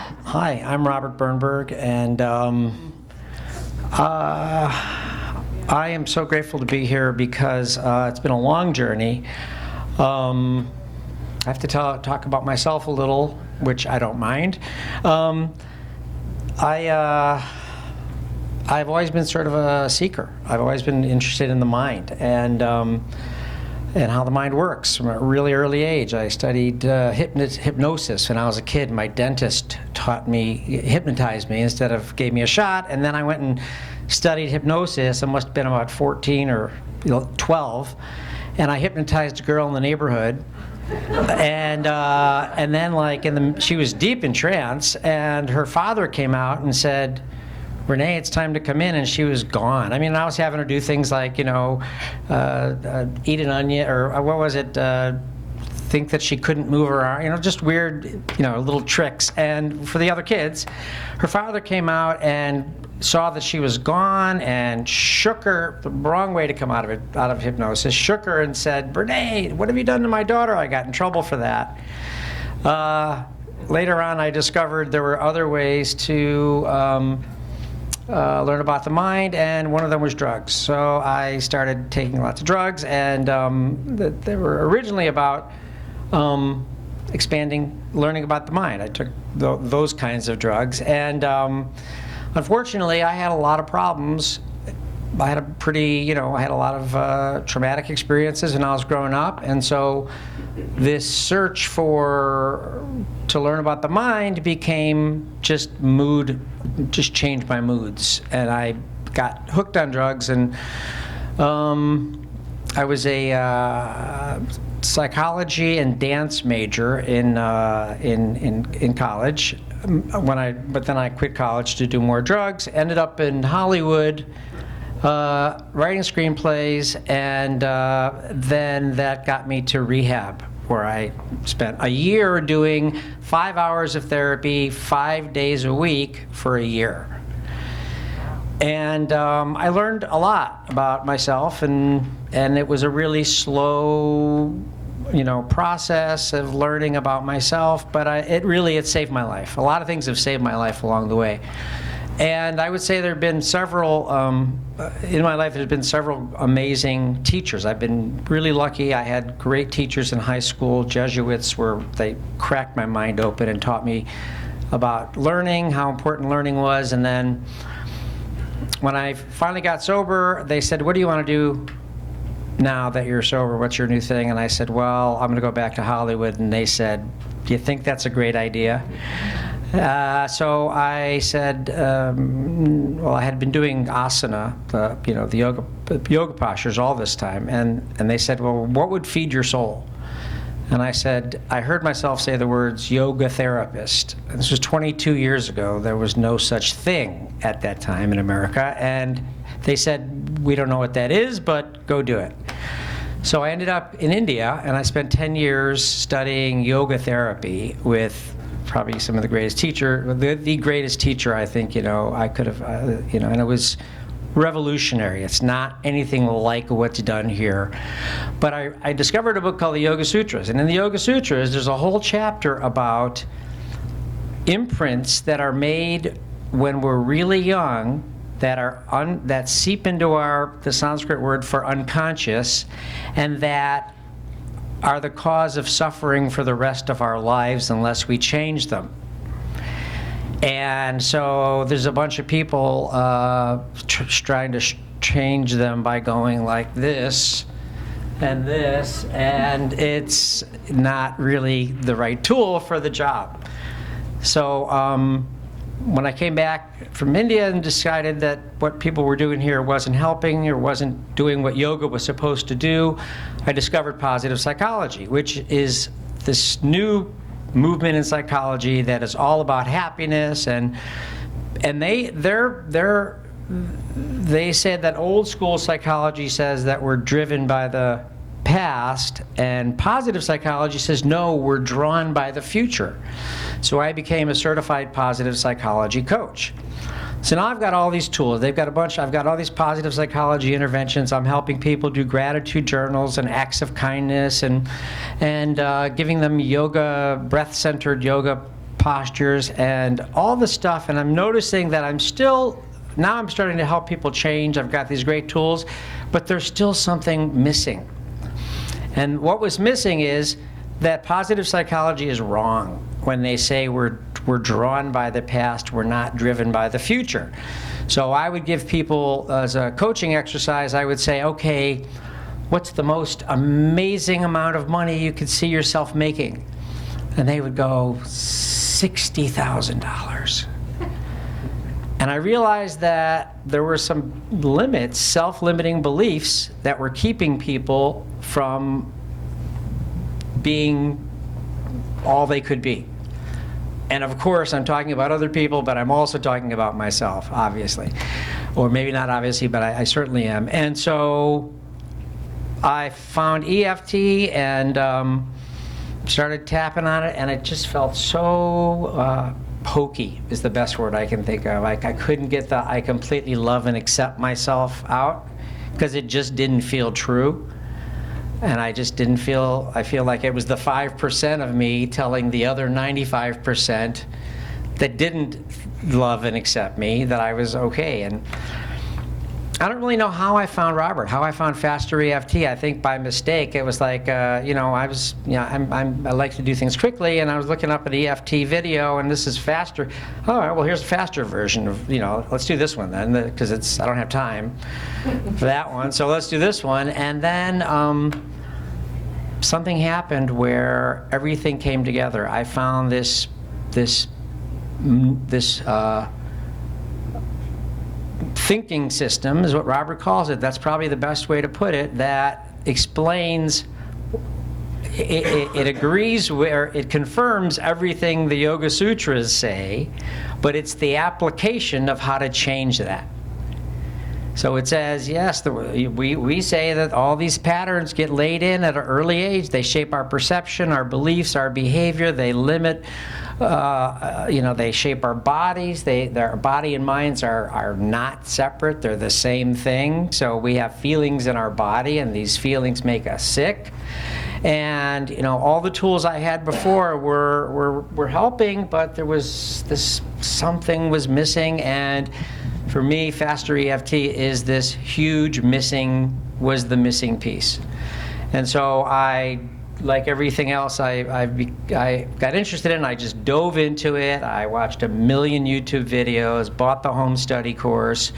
Hi, I'm Robert Bernberg, and I am so grateful to be here because it's been a long journey. I have to talk about myself a little, which I don't mind. I've always been sort of a seeker. I've always been interested in the mind and how the mind works from a really early age. I studied hypnosis when I was a kid. My dentist hypnotized me instead of gave me a shot, and then I went and studied hypnosis. I must have been about 14 or 12, and I hypnotized a girl in the neighborhood. And then she was deep in trance, and her father came out and said, "Renee, it's time to come in," and she was gone. I mean, I was having her do things like, eat an onion, or what was it, think that she couldn't move her arm, just weird, little tricks. And for the other kids, her father came out and saw that she was gone and shook her, the wrong way to come out of hypnosis, shook her and said, "Renee, what have you done to my daughter?" I got in trouble for that. Later on, I discovered there were other ways to learn about the mind, and one of them was drugs. So I started taking lots of drugs, and they were originally about learning about the mind. I took those kinds of drugs, and unfortunately, I had a lot of problems. I had a lot of traumatic experiences when I was growing up, and so this search to learn about the mind became just changed my moods, and I got hooked on drugs. And I was a psychology and dance major in college. But then I quit college to do more drugs. Ended up in Hollywood, writing screenplays, and then that got me to rehab, where I spent a year doing 5 hours of therapy 5 days a week for a year. And I learned a lot about myself, and it was a really slow process of learning about myself, but it saved my life. A lot of things have saved my life along the way. And I would say there have been several, in my life, there's been several amazing teachers. I've been really lucky. I had great teachers in high school, Jesuits, where they cracked my mind open and taught me about learning, how important learning was. And then when I finally got sober, they said, "What do you want to do now that you're sober? What's your new thing?" And I said, "Well, I'm going to go back to Hollywood." And they said, "Do you think that's a great idea?" So I said, well, I had been doing asana, the yoga postures all this time, and they said, "Well, what would feed your soul?" And I said, I heard myself say the words yoga therapist. And this was 22 years ago. There was no such thing at that time in America, and they said, "We don't know what that is, but go do it." So I ended up in India, and I spent 10 years studying yoga therapy with probably some of the greatest the greatest teacher I think I could have, and it was revolutionary. It's not anything like what's done here. But I discovered a book called the Yoga Sutras, and in the Yoga Sutras, there's a whole chapter about imprints that are made when we're really young, that seep into the Sanskrit word for unconscious, and that are the cause of suffering for the rest of our lives unless we change them. And so there's a bunch of people trying to change them by going like this and this, and it's not really the right tool for the job. So when I came back from India and decided that what people were doing here wasn't helping or wasn't doing what yoga was supposed to do, I discovered positive psychology, which is this new movement in psychology that is all about happiness, and they said that old school psychology says that we're driven by the past, and positive psychology says no, we're drawn by the future. So I became a certified positive psychology coach. So now I've got all these tools. I've got all these positive psychology interventions. I'm helping people do gratitude journals and acts of kindness, and giving them yoga, breath-centered yoga postures and all the stuff, and I'm noticing that I'm starting to help people change. I've got these great tools, but there's still something missing. And what was missing is that positive psychology is wrong when they say we're drawn by the past, we're not driven by the future. So I would give people, as a coaching exercise, I would say, okay, what's the most amazing amount of money you could see yourself making? And they would go, $60,000. And I realized that there were some limits, self-limiting beliefs that were keeping people from being all they could be. And of course, I'm talking about other people, but I'm also talking about myself, obviously. Or maybe not obviously, but I certainly am. And so I found EFT and started tapping on it, and it just felt so pokey is the best word I can think of. Like I couldn't get the I completely love and accept myself out because it just didn't feel true. And I just didn't feel, I feel like it was the 5% of me telling the other 95% that didn't love and accept me that I was okay. And I don't really know how I found Robert, how I found Faster EFT. I think by mistake. It was like, I like to do things quickly, and I was looking up an EFT video, and this is Faster. All right, well, here's a faster version of, let's do this one then, because I don't have time for that one. So let's do this one. And then something happened where everything came together. I found this thinking system is what Robert calls it. That's probably the best way to put it. That explains, it agrees where it confirms everything the Yoga Sutras say, but it's the application of how to change that. So it says, yes, we say that all these patterns get laid in at an early age. They shape our perception, our beliefs, our behavior. They limit, they shape our bodies. Their body and minds are not separate. They're the same thing. So we have feelings in our body, and these feelings make us sick. And all the tools I had before were helping, but there was something was missing. And for me, Faster EFT is this huge was the missing piece. And so like everything else I got interested in, I just dove into it. I watched 1 million YouTube videos, bought the home study course,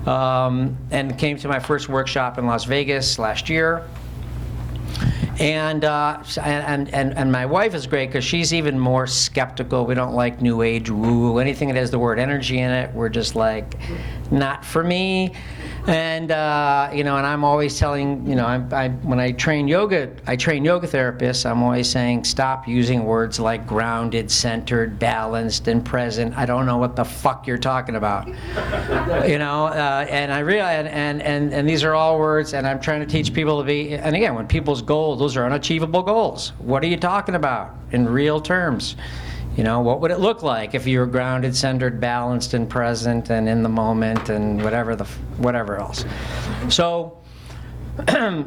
and came to my first workshop in Las Vegas last year. And my wife is great because she's even more skeptical. We don't like new age woo, anything that has the word energy in it. We're just like, not for me. And and I'm always telling, when I train yoga therapists. I'm always saying, stop using words like grounded, centered, balanced, and present. I don't know what the fuck you're talking about. And I realize, and these are all words, and I'm trying to teach people to be. And again, when people's goals, those are unachievable goals. What are you talking about in real terms? What would it look like if you were grounded, centered, balanced, and present, and in the moment, and whatever else? So, I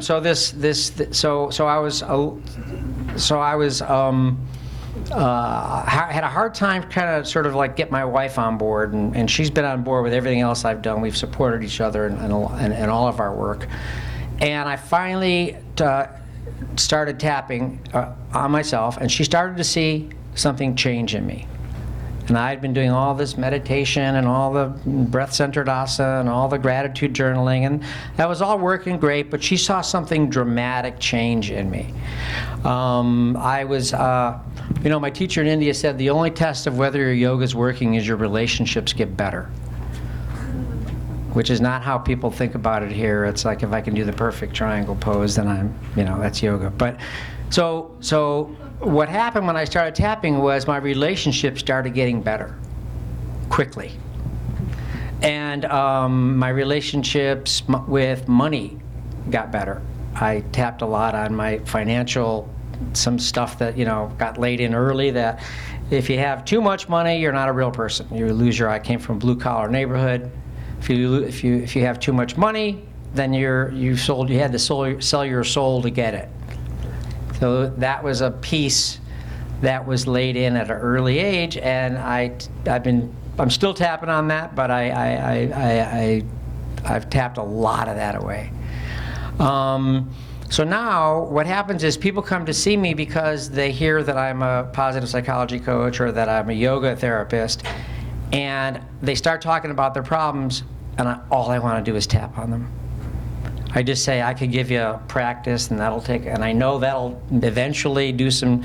had a hard time kind of sort of like get my wife on board, and she's been on board with everything else I've done. We've supported each other in all of our work, and I finally started tapping on myself, and she started to see something change in me. And I'd been doing all this meditation and all the breath-centered asana and all the gratitude journaling, and that was all working great, but she saw something dramatic change in me. My teacher in India said the only test of whether your yoga is working is your relationships get better, which is not how people think about it here. It's like if I can do the perfect triangle pose, then that's yoga. But so what happened when I started tapping was my relationships started getting better quickly. And my relationships with money got better. I tapped a lot on my financial, some stuff that got laid in early, that if you have too much money, you're not a real person. You lose I came from a blue collar neighborhood. If you have too much money, then you had to sell your soul to get it. So that was a piece that was laid in at an early age, and I'm still tapping on that, but I've tapped a lot of that away. So now what happens is people come to see me because they hear that I'm a positive psychology coach or that I'm a yoga therapist, and they start talking about their problems, and all I want to do is tap on them. I just say, I could give you a practice, and and I know that'll eventually do some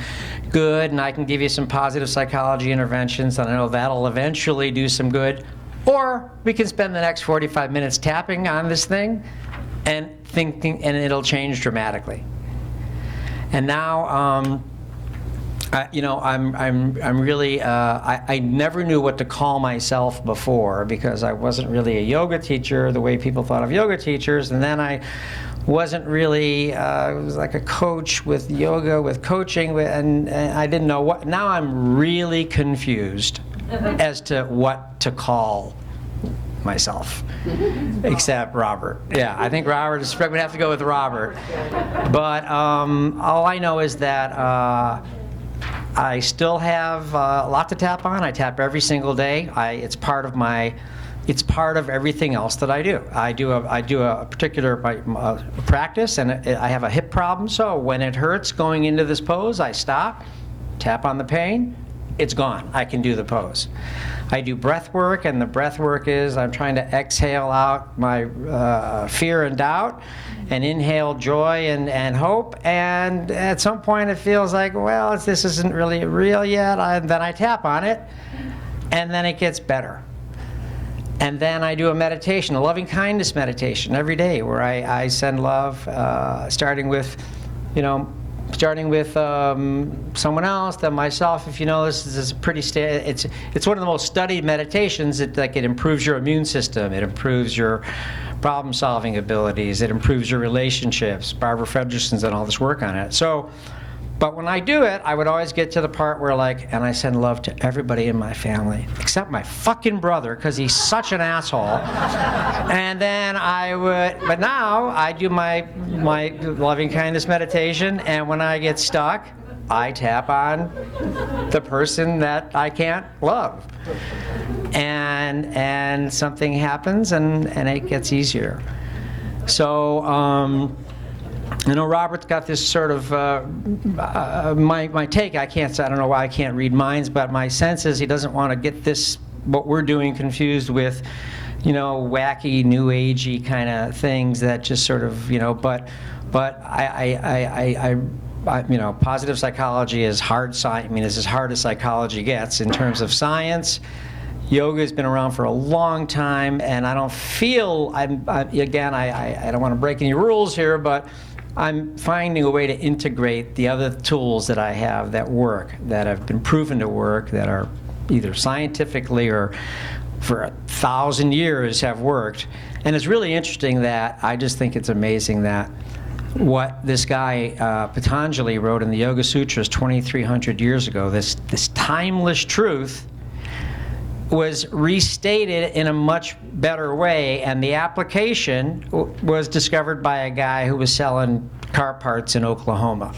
good, and I can give you some positive psychology interventions, and I know that'll eventually do some good. Or we can spend the next 45 minutes tapping on this thing and thinking, and it'll change dramatically. And now, I'm really, I never knew what to call myself before, because I wasn't really a yoga teacher the way people thought of yoga teachers, and then I wasn't really, it was like a coach with yoga, with coaching, and I didn't know what. Now I'm really confused as to what to call myself, except Robert. Yeah, I think Robert is, we're gonna have to go with Robert. But all I know is that I still have a lot to tap on. I tap every single day. It's part of everything else that I do. I do a particular practice, and I have a hip problem. So when it hurts going into this pose, I stop, tap on the pain. It's gone. I can do the pose. I do breath work, and the breath work is I'm trying to exhale out my fear and doubt, and inhale joy and hope. And at some point, it feels like, well, this isn't really real yet. Then I tap on it, and then it gets better. And then I do a meditation, a loving kindness meditation every day, where I send love, starting with someone else, then myself. If you know, this is pretty it's one of the most studied meditations. It improves your immune system, it improves your problem-solving abilities, it improves your relationships. Barbara Fredrickson's done all this work on it. So, but when I do it, I would always get to the part where and I send love to everybody in my family, except my fucking brother, because he's such an asshole. And then but now I do my loving kindness meditation, and when I get stuck, I tap on the person that I can't love. And something happens, and it gets easier. So, Robert's got this sort of, my take, I don't know why I can't read minds, but my sense is he doesn't want to get what we're doing, confused with, wacky, new agey kind of things that just sort of, but positive psychology is hard science. I mean, it's as hard as psychology gets in terms of science. Yoga has been around for a long time, and I don't feel, I don't want to break any rules here, but I'm finding a way to integrate the other tools that I have that work, that have been proven to work, that are either scientifically or for 1,000 years have worked. And it's really interesting that I just think it's amazing that what this guy Patanjali wrote in the Yoga Sutras 2,300 years ago, this timeless truth, was restated in a much better way, and the application was discovered by a guy who was selling car parts in Oklahoma.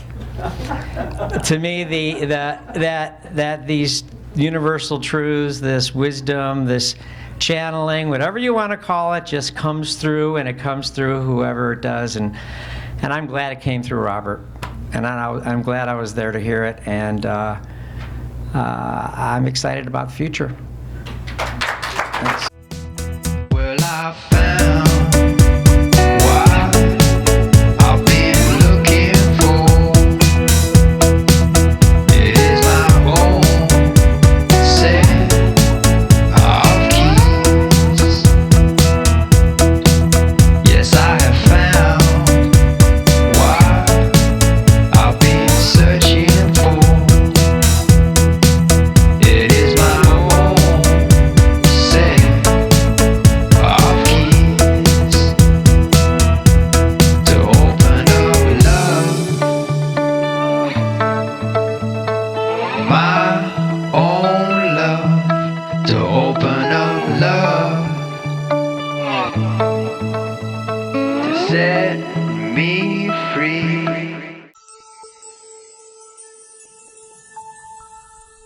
To me, that these universal truths, this wisdom, this channeling, whatever you want to call it, just comes through, and it comes through whoever it does, and I'm glad it came through Robert, and I'm glad I was there to hear it, and I'm excited about the future.